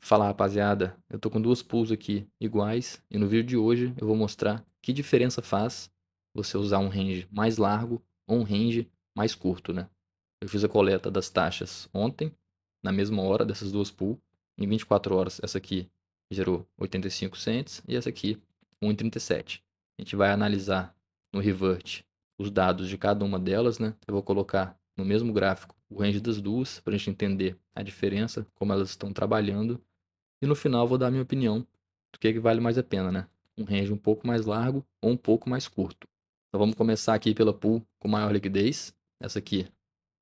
Fala rapaziada, eu tô com duas pools aqui iguais e no vídeo de hoje eu vou mostrar que diferença faz você usar um range mais largo ou um range mais curto, né? Eu fiz a coleta das taxas ontem, na mesma hora dessas duas pools, em 24 horas essa aqui gerou 85 cents e essa aqui 1,37. A gente vai analisar no Revert os dados de cada uma delas, né? Eu vou colocar no mesmo gráfico o range das duas para a gente entender a diferença, como elas estão trabalhando e no final eu vou dar a minha opinião do que vale mais a pena, né? Um range um pouco mais largo ou um pouco mais curto. Então vamos começar aqui pela pool com maior liquidez. Essa aqui,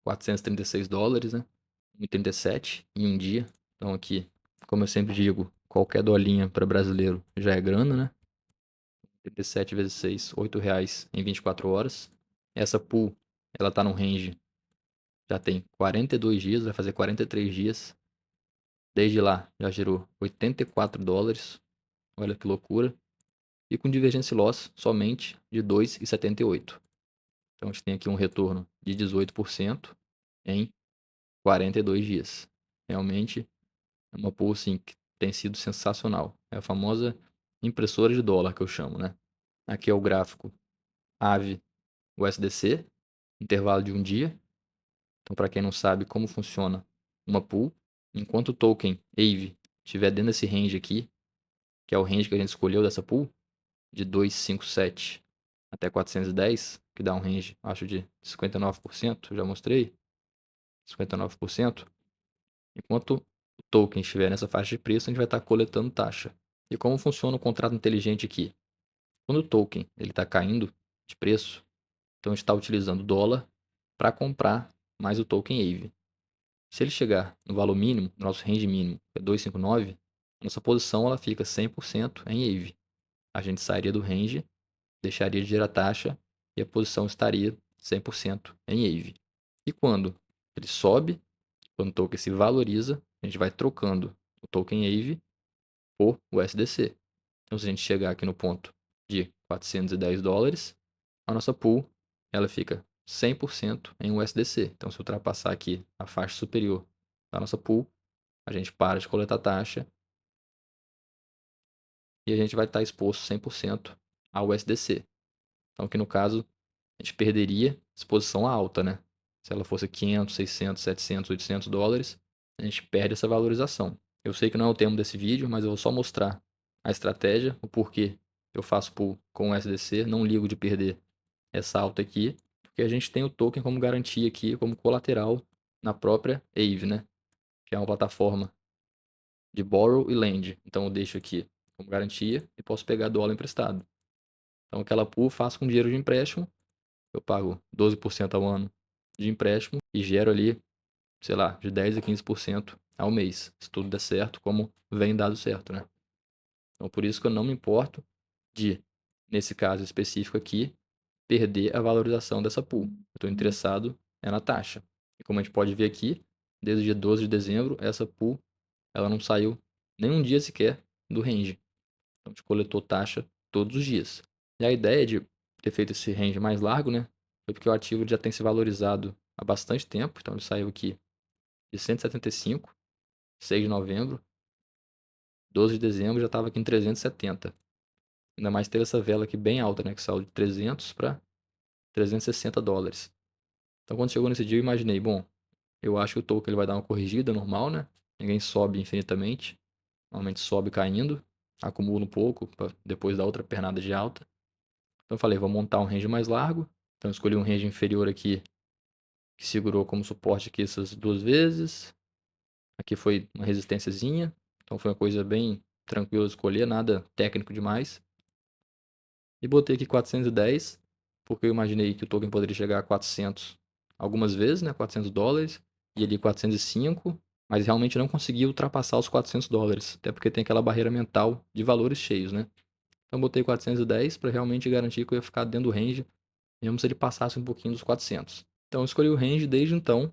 $436, né? 1,37 em um dia. Então aqui, como eu sempre digo, qualquer dolinha para brasileiro já é grana, né? 37 vezes 6, R$ 8 em 24 horas. Essa pool, ela tá no range, já tem 42 dias, vai fazer 43 dias. Desde lá, já gerou $84. Olha que loucura. E com divergência loss somente de 2,78. Então a gente tem aqui um retorno de 18% em 42 dias. Realmente é uma pool assim, que tem sido sensacional. É a famosa impressora de dólar que eu chamo, né? Aqui é o gráfico AVE USDC, intervalo de um dia. Então para quem não sabe como funciona uma pool, enquanto o token AVE estiver dentro desse range aqui, que é o range que a gente escolheu dessa pool, de 257 até 410, que dá um range, acho, de 59%, já mostrei, 59%. Enquanto o token estiver nessa faixa de preço, a gente vai estar coletando taxa. E como funciona o contrato inteligente aqui? Quando o token está caindo de preço, então a gente está utilizando o dólar para comprar mais o token AVE. Se ele chegar no valor mínimo, nosso range mínimo é 259, nossa posição ela fica 100% em AVE. A gente sairia do range, deixaria de gerar taxa e a posição estaria 100% em AVE. E quando ele sobe, quando o token se valoriza, a gente vai trocando o token AVE por USDC. Então, se a gente chegar aqui no ponto de $410, a nossa pool ela fica 100% em USDC. Então, se ultrapassar aqui a faixa superior da nossa pool, a gente para de coletar taxa e a gente vai estar exposto 100% ao USDC. Então, aqui no caso, a gente perderia exposição alta, né? Se ela fosse 500, 600, 700, $800, a gente perde essa valorização. Eu sei que não é o tema desse vídeo, mas eu vou só mostrar a estratégia, o porquê eu faço pool com o SDC, não ligo de perder essa alta aqui, porque a gente tem o token como garantia aqui, como colateral na própria AVE, né? Que é uma plataforma de borrow e lend. Então eu deixo aqui como garantia e posso pegar dólar emprestado. Então aquela pool eu faço com dinheiro de empréstimo, eu pago 12% ao ano de empréstimo e gero ali, sei lá, de 10 a 15% ao mês, se tudo der certo, como vem dado certo, né? Então por isso que eu não me importo de, nesse caso específico aqui, perder a valorização dessa pool. Eu estou interessado na taxa. E como a gente pode ver aqui, desde o dia 12 de dezembro, essa pool ela não saiu nem um dia sequer do range. Então a gente coletou taxa todos os dias. E a ideia de ter feito esse range mais largo, né, foi porque o ativo já tem se valorizado há bastante tempo. Então ele saiu aqui de 175, 6 de novembro, 12 de dezembro já estava aqui em 370. Ainda mais teve essa vela aqui bem alta, né, que saiu de 300 para $360. Então quando chegou nesse dia eu imaginei, bom, eu acho que o token ele vai dar uma corrigida normal, né? Ninguém sobe infinitamente. Normalmente sobe caindo, acumula um pouco depois da outra pernada de alta. Então eu falei, vou montar um range mais largo. Então eu escolhi um range inferior aqui, que segurou como suporte aqui essas duas vezes. Aqui foi uma resistênciazinha. Então foi uma coisa bem tranquila de escolher, nada técnico demais. E botei aqui 410, porque eu imaginei que o token poderia chegar a 400 algumas vezes, né? $400. E ali 405, mas realmente não consegui ultrapassar os $400. Até porque tem aquela barreira mental de valores cheios, né? Então botei 410 para realmente garantir que eu ia ficar dentro do range, mesmo se ele passasse um pouquinho dos 400. Então eu escolhi o range desde então,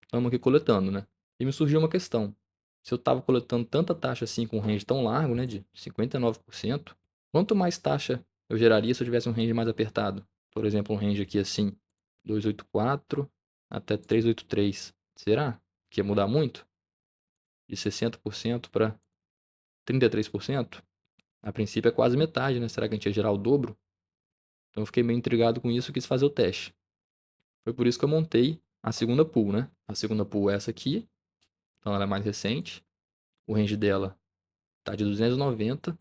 estamos aqui coletando, né? E me surgiu uma questão. Se eu estava coletando tanta taxa assim com um range tão largo, né, de 59%, quanto mais taxa eu geraria se eu tivesse um range mais apertado? Por exemplo, um range aqui assim, 284 até 383. Será que ia mudar muito? De 60% para 33%, a princípio é quase metade, né? Será que a gente ia gerar o dobro? Então eu fiquei meio intrigado com isso e quis fazer o teste. Foi por isso que eu montei a segunda pool, né? A segunda pool é essa aqui, então ela é mais recente. O range dela tá de 290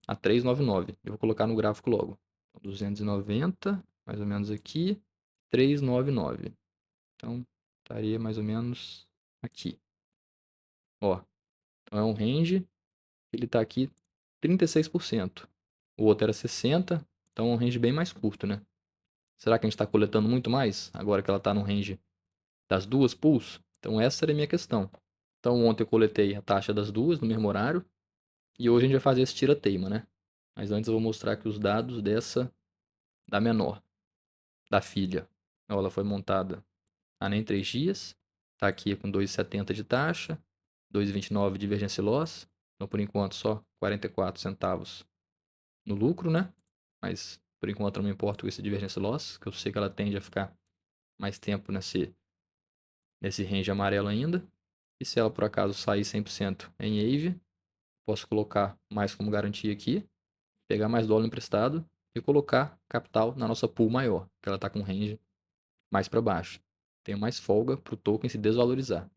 a 399. Eu vou colocar no gráfico logo. 290, mais ou menos aqui, 399. Então estaria mais ou menos aqui. Ó, então é um range, ele tá aqui 36%. O outro era 60, então é um range bem mais curto, né? Será que a gente está coletando muito mais agora que ela está no range das duas pools? Então essa era a minha questão. Então ontem eu coletei a taxa das duas no mesmo horário e hoje a gente vai fazer esse tira-teima, né? Mas antes eu vou mostrar aqui os dados dessa da menor, da filha. Ela foi montada há nem 3 dias, está aqui com 2,70 de taxa, 2,29 de divergência loss, então por enquanto só 44 centavos no lucro, né? Mas por enquanto não me importo com esse divergência loss, que eu sei que ela tende a ficar mais tempo nesse range amarelo ainda. E se ela por acaso sair 100% em AVE, posso colocar mais como garantia aqui, pegar mais dólar emprestado e colocar capital na nossa pool maior, que ela está com range mais para baixo. Tenho mais folga para o token se desvalorizar.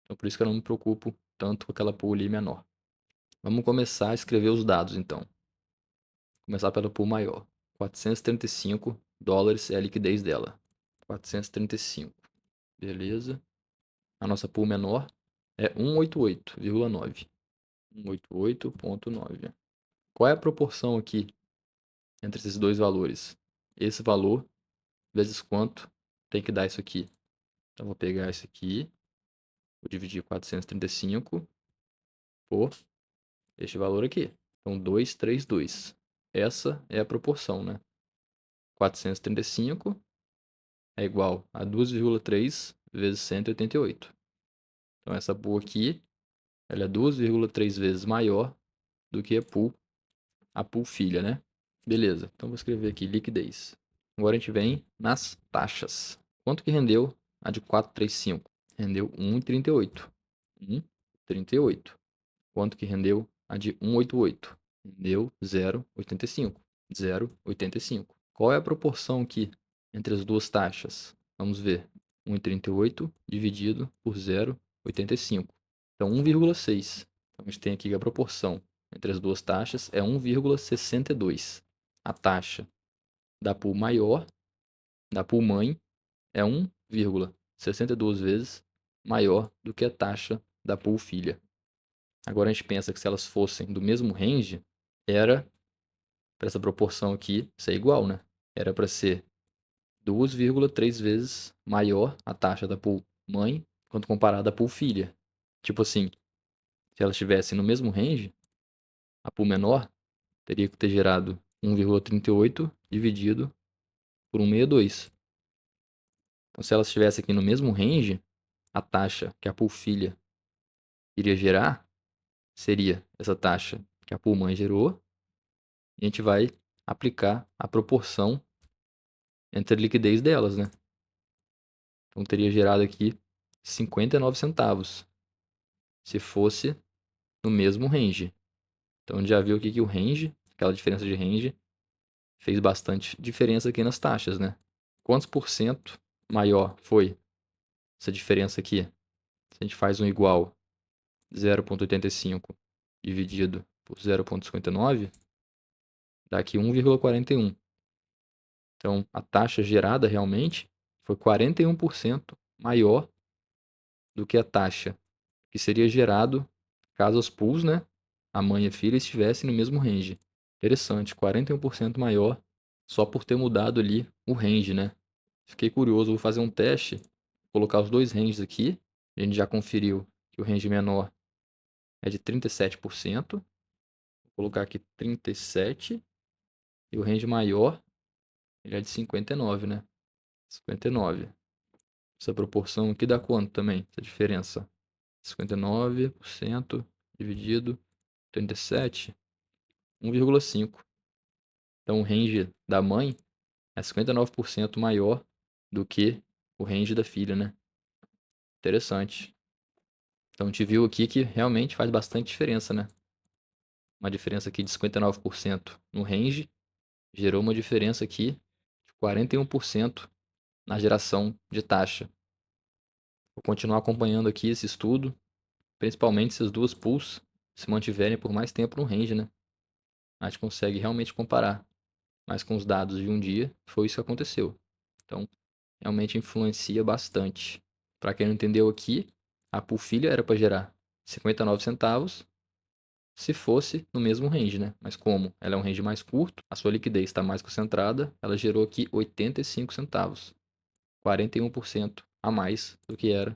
Então por isso que eu não me preocupo tanto com aquela pool ali menor. Vamos começar a escrever os dados então. Começar pela pool maior. 435 dólares é a liquidez dela. 435. Beleza. A nossa pool menor é 188,9. 188,9. Qual é a proporção aqui entre esses dois valores? Esse valor vezes quanto tem que dar isso aqui. Então, vou pegar isso aqui, vou dividir 435 por este valor aqui. Então, 232. Essa é a proporção, né? 435 é igual a 2,3 vezes 188. Então, essa pool aqui, ela é 2,3 vezes maior do que a pool filha, né? Beleza, então vou escrever aqui liquidez. Agora a gente vem nas taxas. Quanto que rendeu a de 435? Rendeu 1,38. 1,38. Quanto que rendeu a de 188? Rendeu 0,85. 0,85. Qual é a proporção aqui entre as duas taxas? Vamos ver. 1,38 dividido por 0,85. Então 1,6. Então a gente tem aqui que a proporção entre as duas taxas é 1,62. A taxa da pool maior, da pool mãe, é 1,62 vezes maior do que a taxa da pool filha. Agora a gente pensa que se elas fossem do mesmo range, era para essa proporção aqui ser igual, né? Era para ser 2,3 vezes maior a taxa da pool mãe quando comparada à pool filha. Tipo assim, se elas estivessem no mesmo range, a pool menor teria que ter gerado 1,38 dividido por 1,62. Então, se elas estivessem aqui no mesmo range, a taxa que a pool filha iria gerar seria essa taxa que a pool mãe gerou, e a gente vai aplicar a proporção entre a liquidez delas, né? Então teria gerado aqui 59 centavos, se fosse no mesmo range. Então a gente já viu aqui que o range, aquela diferença de range, fez bastante diferença aqui nas taxas, né? Quantos por cento maior foi essa diferença aqui? Se a gente faz um igual 0,85 dividido por 0,59, dá aqui 1,41. Então, a taxa gerada realmente foi 41% maior do que a taxa que seria gerado caso as pools, né, a mãe e a filha, estivessem no mesmo range. Interessante, 41% maior só por ter mudado ali o range, né? Fiquei curioso, vou fazer um teste, colocar os dois ranges aqui. A gente já conferiu que o range menor é de 37%. Vou colocar aqui 37%. E o range maior, ele é de 59, né? 59. Essa proporção aqui dá quanto também? Essa diferença. 59% dividido 37, 1,5. Então o range da mãe é 59% maior do que o range da filha, né? Interessante. Então a gente viu aqui que realmente faz bastante diferença, né? uma diferença aqui de 59% no range, gerou uma diferença aqui de 41% na geração de taxa. Vou continuar acompanhando aqui esse estudo, principalmente se as duas pools se mantiverem por mais tempo no range, né? A gente consegue realmente comparar. Mas com os dados de um dia, foi isso que aconteceu. Então, realmente influencia bastante. Para quem não entendeu aqui, a pool filha era para gerar 59 centavos se fosse no mesmo range, né? Mas como ela é um range mais curto, a sua liquidez está mais concentrada, ela gerou aqui 85 centavos. 41% a mais do que era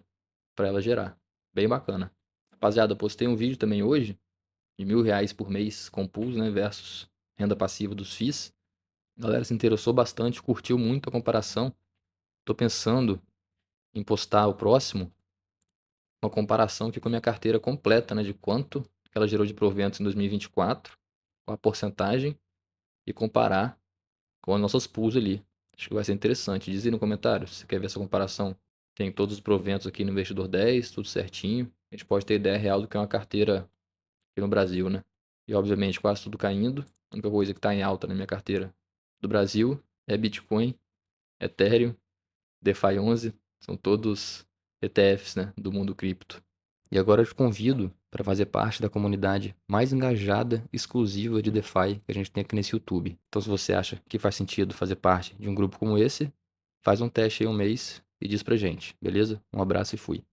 para ela gerar. Bem bacana. Rapaziada, eu postei um vídeo também hoje de R$ 1.000 por mês com pools, né? Versus renda passiva dos FIIs. A galera se interessou bastante, curtiu muito a comparação. Tô pensando em postar o próximo, uma comparação aqui com a minha carteira completa, né? De quanto ela gerou de proventos em 2024, com a porcentagem, e comparar com as nossas pools ali. Acho que vai ser interessante. Diz aí no comentário se você quer ver essa comparação. Tem todos os proventos aqui no Investidor 10, tudo certinho. A gente pode ter ideia real do que é uma carteira aqui no Brasil, né? E obviamente quase tudo caindo. A única coisa que está em alta na minha carteira do Brasil é Bitcoin, Ethereum, DeFi 11. São todos ETFs, né, do mundo cripto. E agora eu te convido para fazer parte da comunidade mais engajada, exclusiva de DeFi que a gente tem aqui nesse YouTube. Então, se você acha que faz sentido fazer parte de um grupo como esse, faz um teste aí um mês e diz pra gente, beleza? Um abraço e fui.